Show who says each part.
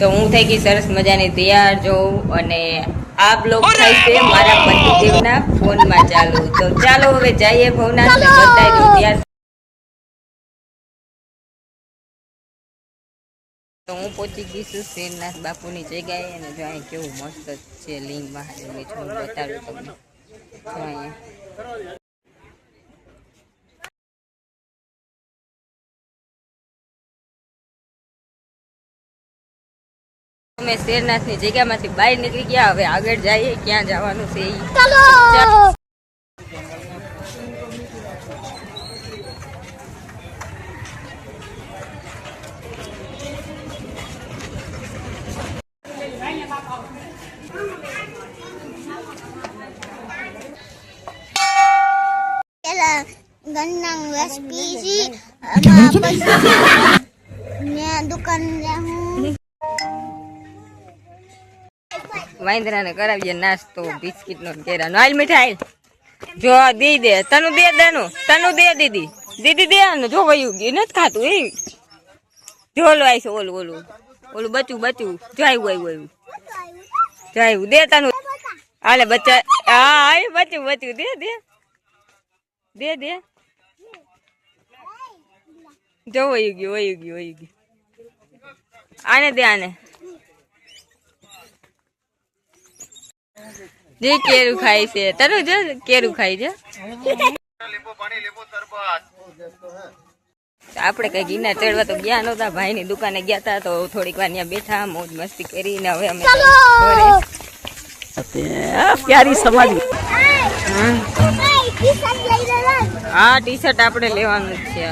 Speaker 1: તો હું થઈ ગઈ સરસ મજાની તૈયાર જોઉં અને આ બ્લોગ થાય છે મારા પતિદેવના ફોનમાં ચાલુ. તો ચાલો હવે જઈએ ભવનાથને બતાવી દઉં ત્યાં. તો હું પહોંચી ગઈ છું શ્રીનાથ બાપુની જગ્યાએ અને જો અહીં કેવું મસ્ત છે લિંગ મહાદેવની છું બતાડું તમને. જો અહીંયા અમે શ્રીનાથની જગ્યામાંથી બહાર નીકળી ગયા. હવે આગળ જઈએ ક્યાં જવાનું છે
Speaker 2: ગન્ના રેસીપી ને દુકાન
Speaker 1: વાંદરાને કરાવીએ નાસ્તો બિસ્કિટ નો કેરાનો. હાલ મીઠાઈ જો દી દે તનુ દે દેનું તનુ દે દીદી દીદી દે જો વયું ગયું નથી ખાતું એ જો ઓલું આવી છે ઓલું ઓલું ઓલું બચ્યું બચ્યું જાયું આવ્યું જાયું દે તનુ હાલે બચ્ચા હા આવી બચ્યું બચ્યું દે દે દે દે જો વયું ગયું વયું ગયું વયું ગયું આને દે આને જે કેરું ખાય છે તને જો કેરું ખાય છે. આપણે કઈ ગિરનાર ચડવા તો ગયા નહોતા ભાઈ ની દુકાને ગયા હતા તો થોડીક વાર ત્યાં બેઠા મોજ મસ્તી કરીને હવે અમે પ્યારી સમાજ હા ટી શર્ટ આપણે લેવાનું જ છે.